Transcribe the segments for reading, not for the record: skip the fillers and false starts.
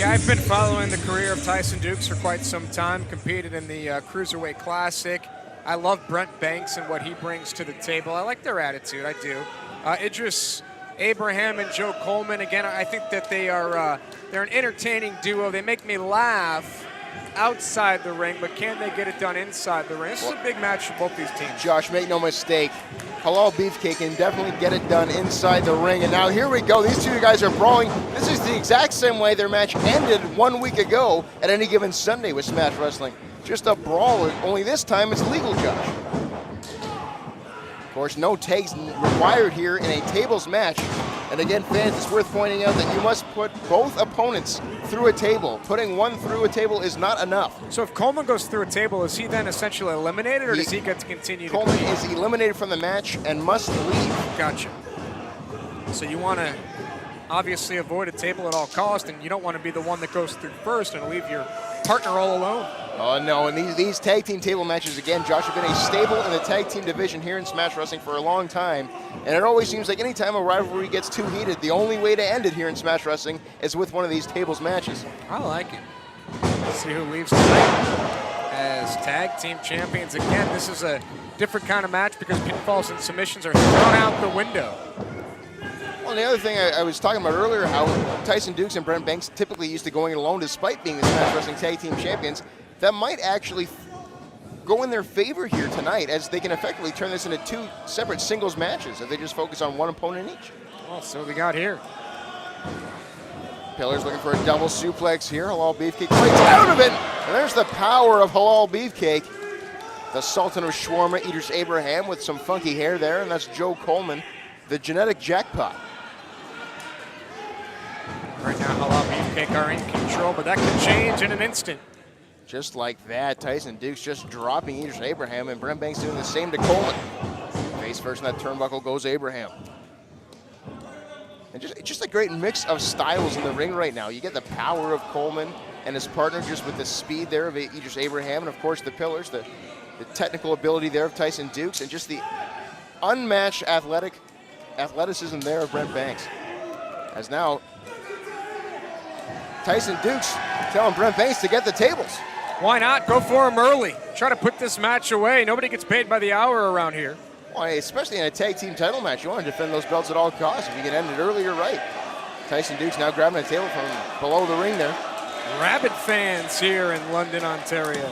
Yeah, I've been following the career of Tyson Dukes for quite some time, competed in the Cruiserweight Classic. I love Brent Banks and what he brings to the table. I like their attitude, I do. Idris Abraham and Joe Coleman, again, I think that they're an entertaining duo. They make me laugh outside the ring, but can they get it done inside the ring? This is a big match for both these teams. Josh, make no mistake, Halal Beefcake can definitely get it done inside the ring. And now here we go. These two guys are brawling. This is the exact same way their match ended 1 week ago at Any Given Sunday with Smash Wrestling. Just a brawl, only this time it's legal, Josh. Of course, no tags required here in a tables match. And again, fans, it's worth pointing out that you must put both opponents through a table. Putting one through a table is not enough. So if Coleman goes through a table, is he then essentially eliminated, or does he get to continue? Coleman is eliminated from the match and must leave. Gotcha. So you want to obviously avoid a table at all costs, and you don't want to be the one that goes through first and leave your partner all alone. Oh, no, and these tag team table matches, again, Josh, have been a staple in the tag team division here in Smash Wrestling for a long time. And it always seems like any time a rivalry gets too heated, the only way to end it here in Smash Wrestling is with one of these tables matches. I like it. Let's see who leaves tonight as tag team champions. Again, this is a different kind of match because pinfalls and submissions are thrown out the window. Well, the other thing I was talking about earlier, how Tyson Dukes and Brent Banks typically used to going it alone despite being the Smash Wrestling Tag Team Champions. That might actually go in their favor here tonight, as they can effectively turn this into two separate singles matches if they just focus on one opponent each. Well, so we got here. Pillar's looking for a double suplex here. Halal Beefcake breaks out of it. And there's the power of Halal Beefcake. The Sultan of Shawarma, Idris Abraham with some funky hair there, and that's Joe Coleman, the genetic jackpot. Right now, Halal Beefcake are in control, but that can change in an instant. Just like that, Tyson Dukes just dropping Idris Abraham, and Brent Banks doing the same to Coleman. Face first in that turnbuckle goes Abraham. And just a great mix of styles in the ring right now. You get the power of Coleman and his partner just with the speed there of Idris Abraham, and of course the pillars, the technical ability there of Tyson Dukes, and just the unmatched athleticism there of Brent Banks. As now, Tyson Dukes telling Brent Banks to get the tables. Why not? Go for him early. Try to put this match away. Nobody gets paid by the hour around here. Well, especially in a tag team title match, you want to defend those belts at all costs. If you can end it early, you're right. Tyson Dukes now grabbing a table from below the ring there. Rabid fans here in London, Ontario.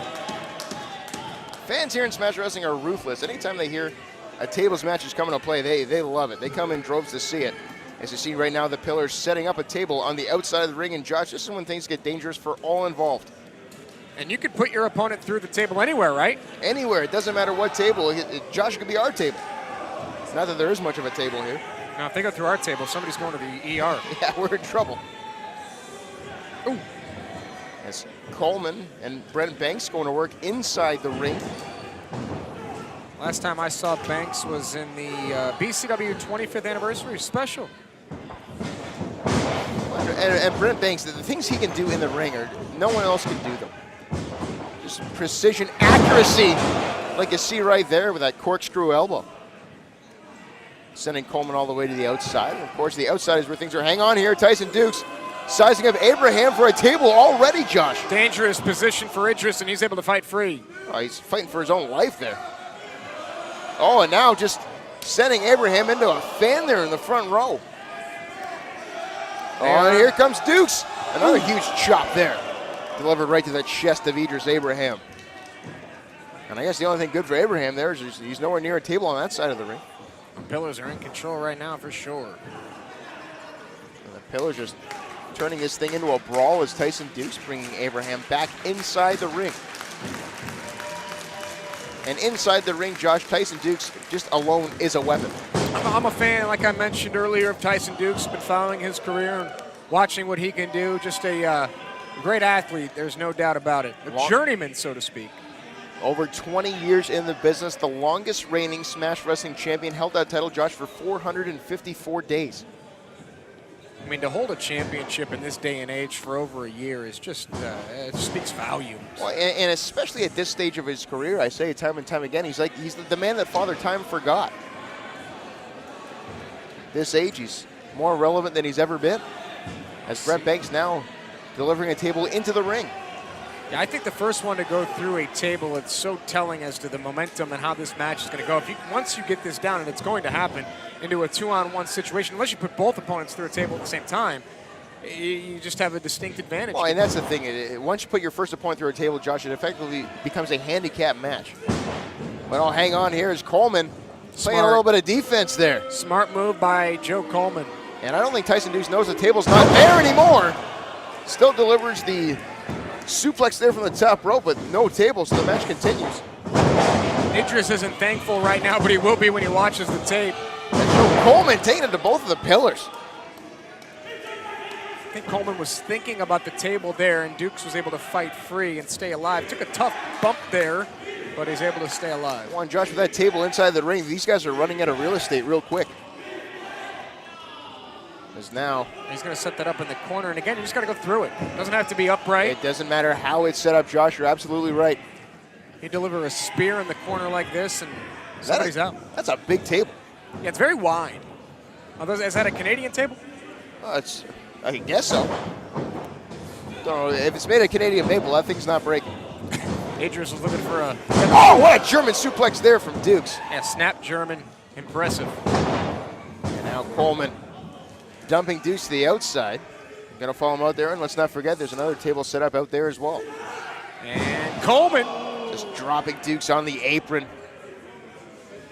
Fans here in Smash Wrestling are ruthless. Anytime they hear a tables match is coming to play, they love it. They come in droves to see it. As you see right now, the Pillars setting up a table on the outside of the ring. And Josh, this is when things get dangerous for all involved. And you could put your opponent through the table anywhere, right? Anywhere. It doesn't matter what table. Josh, could be our table. Not that there is much of a table here. Now, if they go through our table, somebody's going to the ER. Yeah, we're in trouble. Ooh. As Coleman and Brent Banks going to work inside the ring. Last time I saw Banks was in the BCW 25th anniversary special. And Brent Banks, the things he can do in the ring, no one else can do them. Just precision, accuracy, like you see right there with that corkscrew elbow. Sending Coleman all the way to the outside. And of course, the outside is where things are. Hang on here, Tyson Dukes sizing up Abraham for a table already, Josh. Dangerous position for Idris, and he's able to fight free. Oh, he's fighting for his own life there. Oh, and now just sending Abraham into a fan there in the front row. Oh, and here comes Dukes. Another huge chop there. Delivered right to the chest of Idris Abraham. And I guess the only thing good for Abraham there is he's nowhere near a table on that side of the ring. The Pillars are in control right now for sure. And the Pillars just turning this thing into a brawl as Tyson Dukes bringing Abraham back inside the ring. And inside the ring, Josh, Tyson Dukes just alone is a weapon. I'm a fan, like I mentioned earlier, of Tyson Dukes. Been following his career and watching what he can do. Just a great athlete, there's no doubt about it. A journeyman, so to speak. Over 20 years in the business, the longest reigning Smash Wrestling champion, held that title, Josh, for 454 days. I mean, to hold a championship in this day and age for over a year is just, it speaks volumes. Well, and especially at this stage of his career, I say it time and time again, he's the man that Father Time forgot. This age, he's more relevant than he's ever been. As Brent Banks now delivering a table into the ring. Yeah, I think the first one to go through a table, it's so telling as to the momentum and how this match is going to go. Once you get this down, and it's going to happen, into a 2-on-1 situation, unless you put both opponents through a table at the same time, you just have a distinct advantage. Well, and that's the thing. Once you put your first opponent through a table, Josh, it effectively becomes a handicap match. But I'll hang on here as Coleman playing a little bit of defense there. Smart move by Joe Coleman. And I don't think Tyson Dukes knows the table's not there anymore. Still delivers the suplex there from the top rope, but no table, so the match continues. Idris isn't thankful right now, but he will be when he watches the tape. And Joe Coleman taking it to both of the pillars. I think Coleman was thinking about the table there, and Dukes was able to fight free and stay alive. Took a tough bump there, but he's able to stay alive. One, Josh, with that table inside the ring, these guys are running out of real estate real quick. As now he's going to set that up in the corner, and again, you just got to go through it. Doesn't have to be upright. It doesn't matter how it's set up, Josh. You're absolutely right. You deliver a spear in the corner like this, and somebody's out. That's a big table. Yeah, it's very wide. Is that a Canadian table? I guess so. Don't know. If it's made of Canadian maple, that thing's not breaking. Idris was looking for a... Oh, what a German suplex there from Dukes. Yeah, snap German. Impressive. And now Coleman dumping Dukes to the outside. Gonna follow him out there, and let's not forget there's another table set up out there as well. And Coleman just dropping Dukes on the apron.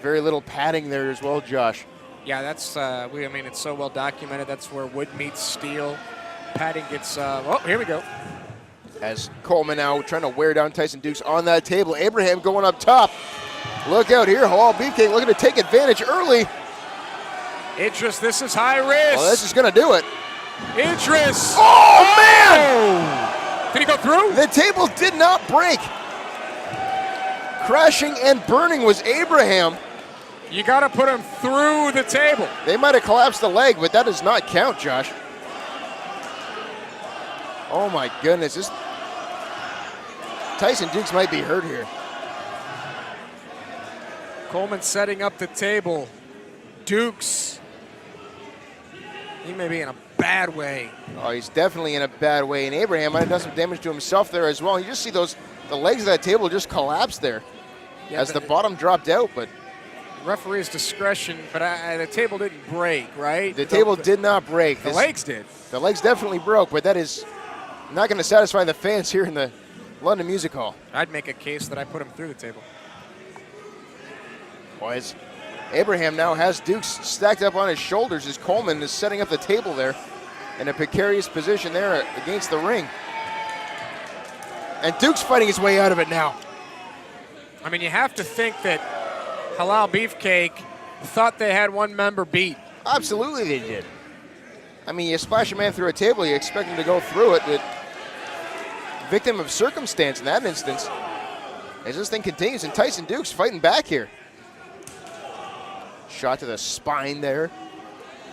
Very little padding there as well, Josh. Yeah, that's, I mean, it's so well documented. That's where wood meets steel. Padding gets, oh, here we go. As Coleman now trying to wear down Tyson Dukes on that table. Abraham going up top. Look out here, Halal Beefcake looking to take advantage early. Idris, this is high risk. Well, this is gonna do it. Idris. Oh, man! Did he go through? The table did not break. Crashing and burning was Abraham. You got to put him through the table. They might have collapsed the leg, but that does not count, Josh. Oh my goodness, Tyson Dukes might be hurt here. Coleman setting up the table. Dukes, he may be in a bad way. Oh, he's definitely in a bad way, and Abraham might have done some damage to himself there as well. You just see the legs of that table just collapse there as the bottom dropped out, but referee's discretion, but the table didn't break, right? The table did not break. The legs did. The legs definitely broke, but that is not going to satisfy the fans here in the London Music Hall. I'd make a case that I put him through the table. Boys, Abraham now has Dukes stacked up on his shoulders as Coleman is setting up the table there in a precarious position there against the ring. And Dukes fighting his way out of it now. I mean, you have to think that Halal Beefcake thought they had one member beat. Absolutely they did. I mean, you splash a man through a table, you expect him to go through it, but victim of circumstance in that instance. As this thing continues, and Tyson Dukes fighting back here. Shot to the spine there.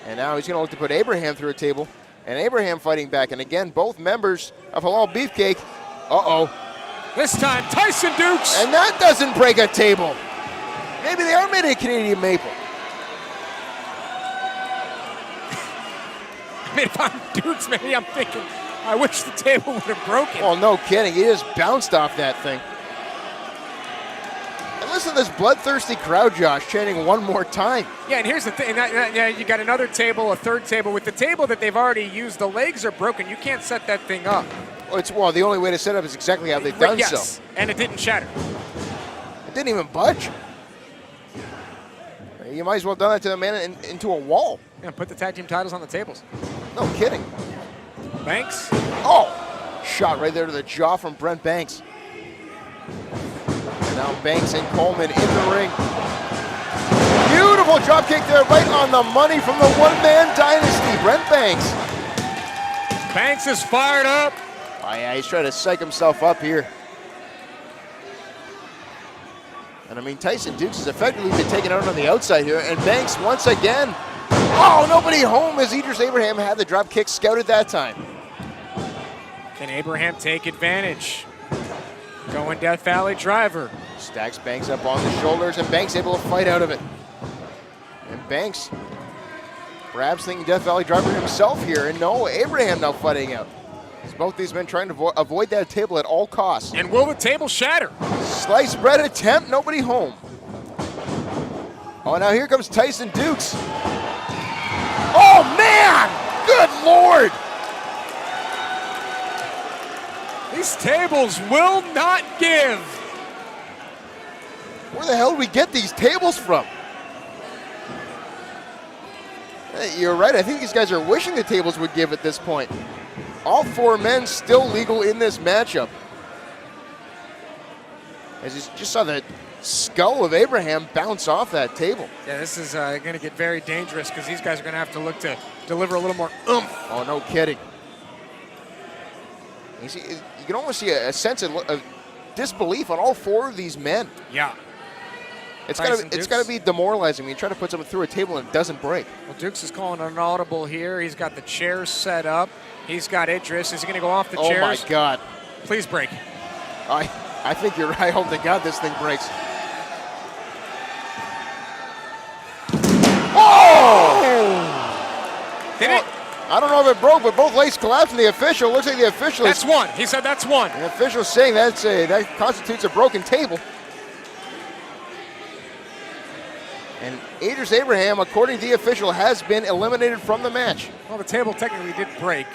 And now he's going to look to put Abraham through a table. And Abraham fighting back. And again, both members of Halal Beefcake. Uh-oh. This time, Tyson Dukes. And that doesn't break a table. Maybe they are made of Canadian maple. I mean, if I'm Dukes, maybe I'm thinking, I wish the table would have broken. Oh, no kidding. He just bounced off that thing. And listen to this bloodthirsty crowd, Josh, chanting one more time. Yeah, and here's the thing. You got another table, a third table. With the table that they've already used, the legs are broken. You can't set that thing up. Well, the only way to set up is exactly how they've done so. And it didn't shatter. It didn't even budge. You might as well have done that to the man into a wall. Yeah, put the tag team titles on the tables. No kidding. Banks. Oh, shot right there to the jaw from Brent Banks. And now Banks and Coleman in the ring. Beautiful drop kick there, right on the money from the one-man dynasty, Brent Banks. Banks is fired up. Oh yeah, he's trying to psych himself up here. And I mean, Tyson Dukes has effectively been taken out on the outside here, and Banks once again. Oh, nobody home as Idris Abraham had the drop kick scouted that time. Can Abraham take advantage? Going Death Valley driver. Stacks Banks up on the shoulders, and Banks able to fight out of it. And Banks perhaps thinking Death Valley driver himself here, and no, Abraham now fighting out. As both these men trying to avoid that table at all costs. And will the table shatter? Sliced bread attempt, nobody home. Oh, now here comes Tyson Dukes. Oh, man! Good Lord! These tables will not give. Where the hell do we get these tables from? Hey, you're right. I think these guys are wishing the tables would give at this point. All 4 men still legal in this matchup. As you just saw the skull of Abraham bounce off that table. Yeah, this is going to get very dangerous because these guys are going to have to look to deliver a little more oomph. Oh, no kidding. You can almost see a sense of disbelief on all 4 of these men. Yeah. It's got to be demoralizing when you try to put something through a table and it doesn't break. Well, Dukes is calling an audible here. He's got the chairs set up. He's got Idris. Is he going to go off the chairs? Oh, my God. Please break. I think you're right. I hope to God this thing breaks. Oh! Did it? I don't know if it broke, but both legs collapsed, and the official looks like the official. That's one. He said that's one. The official's saying that constitutes a broken table. And Idris Abraham, according to the official, has been eliminated from the match. Well, the table technically did break.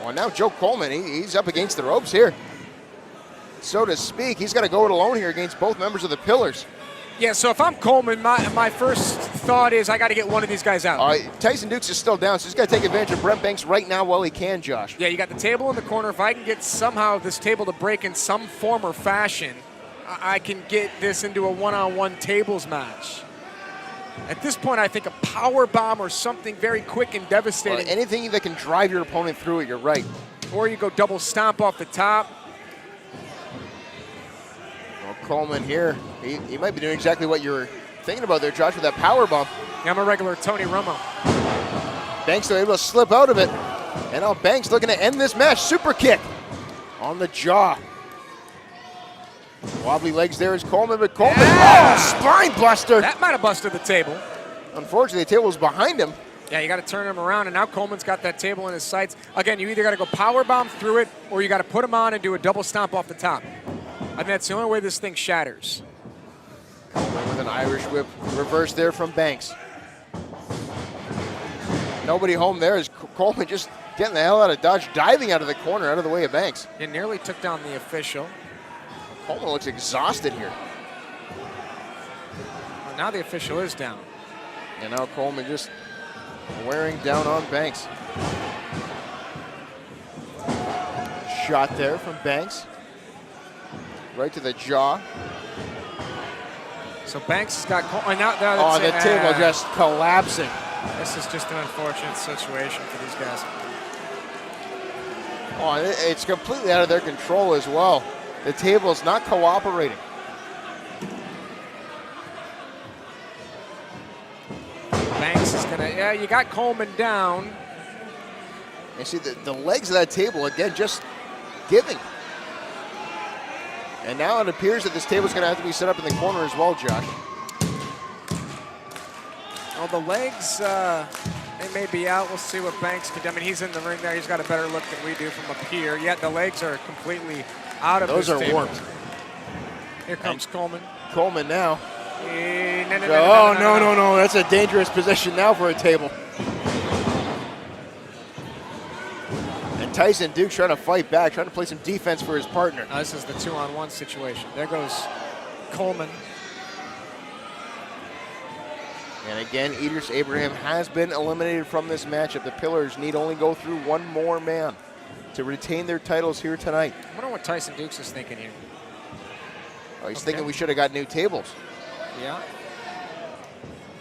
Well, now Joe Coleman, he's up against the ropes here. So to speak, he's got to go it alone here against both members of the Pillars. Yeah, so if I'm Coleman, my first thought is I got to get one of these guys out. Tyson Dukes is still down, so he's got to take advantage of Brent Banks right now while he can, Josh. Yeah, you got the table in the corner. If I can get somehow this table to break in some form or fashion, I can get this into a one-on-one tables match. At this point, I think a power bomb or something very quick and devastating. Well, anything that can drive your opponent through it, you're right. Or you go double stomp off the top. Well, Coleman here, he might be doing exactly what you were thinking about there, Josh, with that power bomb. Yeah, I'm a regular Tony Romo. Banks though able to slip out of it. And now Banks looking to end this match. Super kick on the jaw. Wobbly legs there is Coleman, but Coleman, spine buster. That might have busted the table. Unfortunately, the table was behind him. Yeah, you got to turn him around, and now Coleman's got that table in his sights. Again, you either got to go power bomb through it, or you got to put him on and do a double stomp off the top. I think that's the only way this thing shatters. Coleman with an Irish whip reverse there from Banks. Nobody home there as Coleman just getting the hell out of dodge, diving out of the corner, out of the way of Banks. It nearly took down the official. Coleman looks exhausted here. Well, now the official is down. And now Coleman just wearing down on Banks. Shot there from Banks. Right to the jaw. So Banks has got Coleman. The table just collapsing. This is just an unfortunate situation for these guys. Oh, it's completely out of their control as well. The table is not cooperating. Banks is gonna, you got Coleman down. You see the legs of that table, again, just giving. And now it appears that this table is gonna have to be set up in the corner as well, Josh. Well, the legs, they may be out. We'll see what Banks can do. I mean, he's in the ring there. He's got a better look than we do from up here. Yet the legs are completely out of those this are table. warped. Here comes Coleman. Coleman now. No. That's a dangerous position now for a table. And Tyson Dukes trying to fight back, trying to play some defense for his partner. This is the 2-on-1 situation. There goes Coleman. And again, Idris Abraham has been eliminated from this matchup. The Pillars need only go through one more man to retain their titles here tonight. I wonder what Tyson Dukes is thinking here. Oh, he's thinking we should have got new tables. Yeah.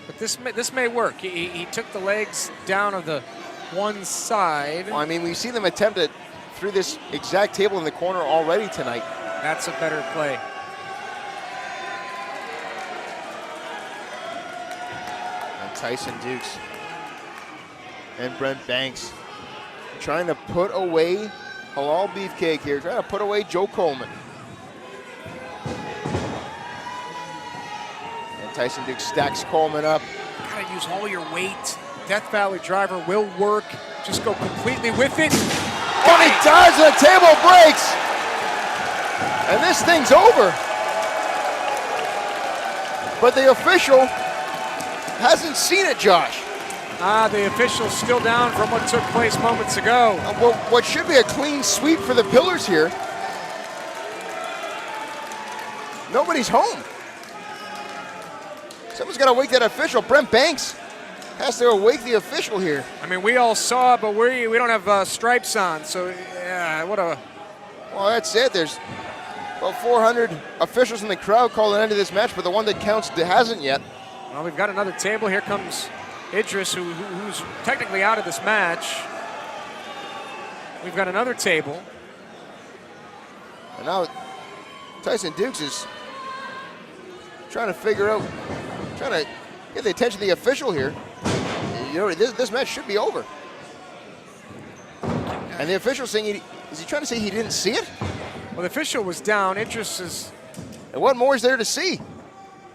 But this may work. He took the legs down of the one side. Well, I mean, we've seen them attempt it through this exact table in the corner already tonight. That's a better play. And Tyson Dukes and Brent Banks trying to put away Halal Beefcake here, trying to put away Joe Coleman. And Tyson Dukes stacks Coleman up. Gotta use all your weight. Death Valley driver will work. Just go completely with it. And he does, and the table breaks. And this thing's over. But the official hasn't seen it, Josh. The official's still down from what took place moments ago. Well, what should be a clean sweep for the Pillars here. Nobody's home. Someone's got to wake that official. Brent Banks has to wake the official here. I mean, we all saw it, but we don't have stripes on, so yeah, what a... Well, that's it. There's about 400 officials in the crowd calling an end to this match, but the one that counts hasn't yet. Well, we've got another table. Here comes Idris, who's technically out of this match. We've got another table. And now Tyson Dukes is trying to get the attention of the official here. You know, this match should be over. And the official saying, is he trying to say he didn't see it? Well, the official was down. Idris is... And what more is there to see?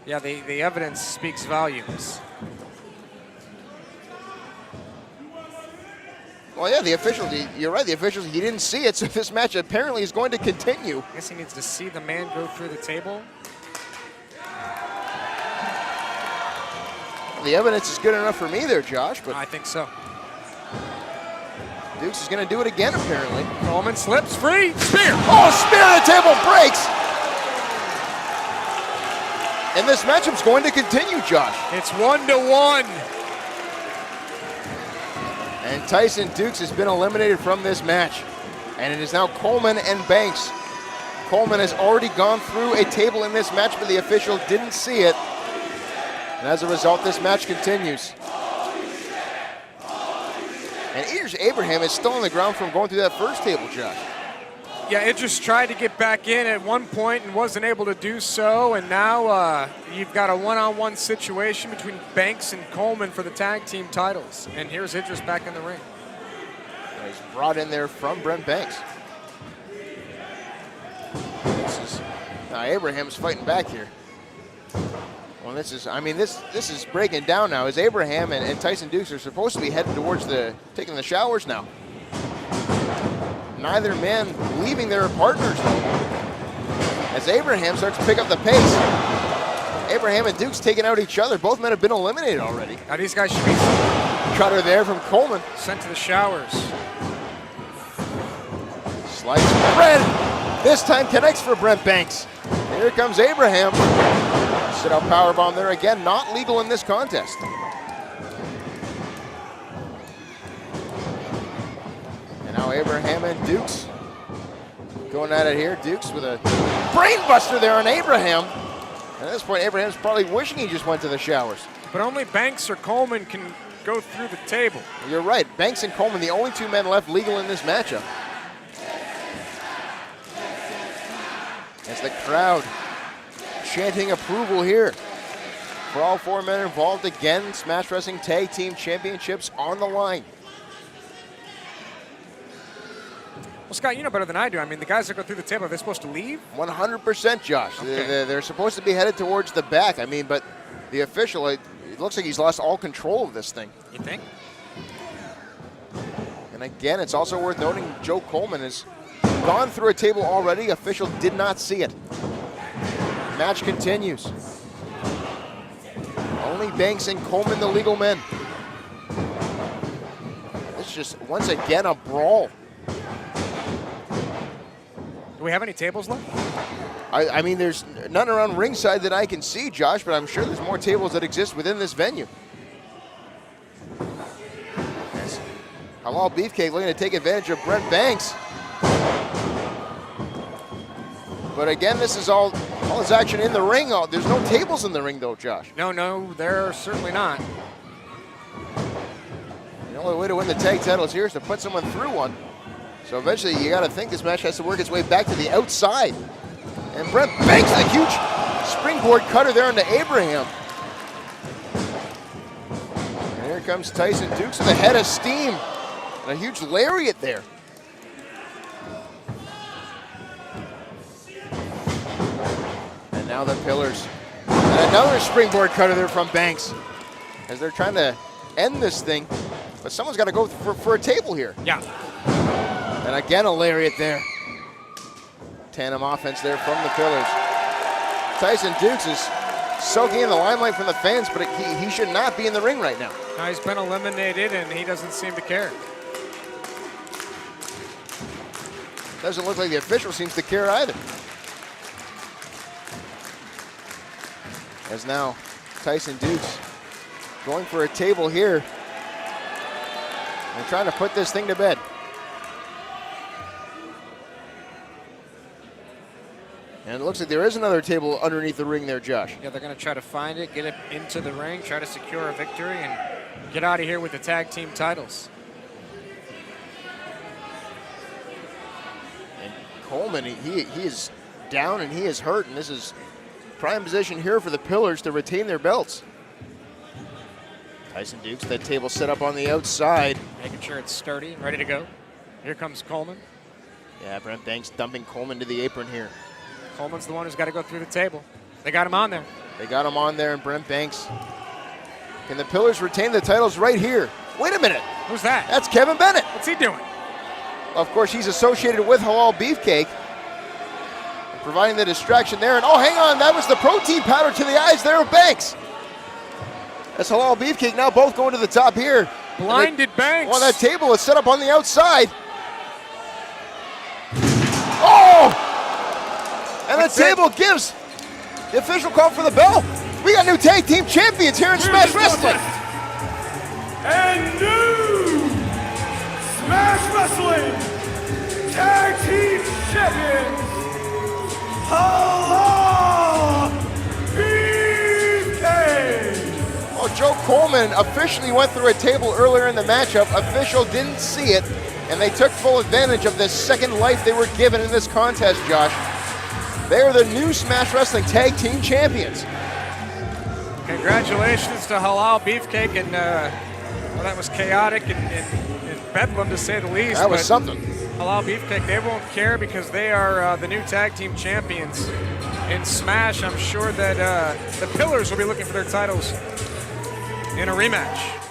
Yeah, the evidence speaks volumes. Well, yeah, the official, you're right, the official, he didn't see it, so this match apparently is going to continue. I guess he needs to see the man go through the table. The evidence is good enough for me there, Josh, but I think so. Dukes is going to do it again, apparently. Coleman slips free. Spear! Oh, spear! The table breaks! And this matchup's going to continue, Josh. It's 1-1. And Tyson Dukes has been eliminated from this match. And it is now Coleman and Banks. Coleman has already gone through a table in this match, but the official didn't see it. And as a result, this match continues. And Idris Abraham is still on the ground from going through that first table, Josh. Yeah, Idris tried to get back in at one point and wasn't able to do so. And now you've got a one-on-one situation between Banks and Coleman for the tag team titles. And here's Idris back in the ring. He's brought in there from Brent Banks. Now Abraham's fighting back here. Well, this is breaking down now as Abraham and Tyson Dukes are supposed to be heading towards taking the showers now. Neither man leaving their partners though. As Abraham starts to pick up the pace. Abraham and Dukes taking out each other. Both men have been eliminated already. Now these guys should be Cutter there from Coleman. sent to the showers. Slice spread. This time connects for Brent Banks. Here comes Abraham. Sit-out powerbomb there again. Not legal in this contest. And now Abraham and Dukes going at it here. Dukes with a brain buster there on Abraham. And at this point, Abraham's probably wishing he just went to the showers. But only Banks or Coleman can go through the table. You're right. Banks and Coleman, the only two men left legal in this matchup. As the crowd chanting approval here for all four men involved. Again, Smash Wrestling Tag Team Championships on the line. Well, Scott, you know better than I do. I mean, the guys that go through the table, are they supposed to leave? 100%, Josh. Okay. They're supposed to be headed towards the back. I mean, but the official, it looks like he's lost all control of this thing. You think? And again, it's also worth noting Joe Coleman has gone through a table already. Official did not see it. Match continues. Only Banks and Coleman, the legal men. It's just, once again, a brawl. Do we have any tables left? I mean, there's none around ringside that I can see, Josh, but I'm sure there's more tables that exist within this venue. As Halal Beefcake looking to take advantage of Brent Banks. But again, this is all his action in the ring. There's no tables in the ring, though, Josh. No, they're certainly not. The only way to win the tag titles here is to put someone through one. So eventually, you got to think this match has to work its way back to the outside. And Brent Banks, a huge springboard cutter there into Abraham. And here comes Tyson Dukes with a head of steam. And a huge lariat there. And now the Pillars. And another springboard cutter there from Banks. As they're trying to end this thing, but someone's got to go for a table here. Yeah. And again, a lariat there. Tandem offense there from the Pillars. Tyson Dukes is soaking in the limelight from the fans, but he should not be in the ring right now. Now he's been eliminated, and he doesn't seem to care. Doesn't look like the official seems to care either. As now Tyson Dukes going for a table here and trying to put this thing to bed. And it looks like there is another table underneath the ring there, Josh. Yeah, they're going to try to find it, get it into the ring, try to secure a victory, and get out of here with the tag team titles. And Coleman, he is down and he is hurt, and this is prime position here for the Pillars to retain their belts. Tyson Dukes, that table set up on the outside. Making sure it's sturdy and ready to go. Here comes Coleman. Yeah, Brent Banks dumping Coleman to the apron here. Coleman's the one who's got to go through the table. They got him on there. They got him on there, and Brent Banks. Can the Pillars retain the titles right here? Wait a minute. Who's that? That's Kevin Bennett. What's he doing? Of course, he's associated with Halal Beefcake, providing the distraction there. And oh, hang on, that was the protein powder to the eyes there of Banks. That's Halal Beefcake now both going to the top here. Blinded Banks. Well, that table is set up on the outside. Oh! And the table gives the official call for the bell. We got new tag team champions here in Smash Wrestling. And new Smash Wrestling Tag Team Champions, Halal Beefcake. Well, Joe Coleman officially went through a table earlier in the matchup. Official didn't see it, and they took full advantage of this second life they were given in this contest, Josh. They are the new Smash Wrestling Tag Team Champions. Congratulations to Halal Beefcake, and well, that was chaotic and bedlam to say the least. That was but something. Halal Beefcake, they won't care because they are the new tag team champions in Smash. I'm sure that the Pillars will be looking for their titles in a rematch.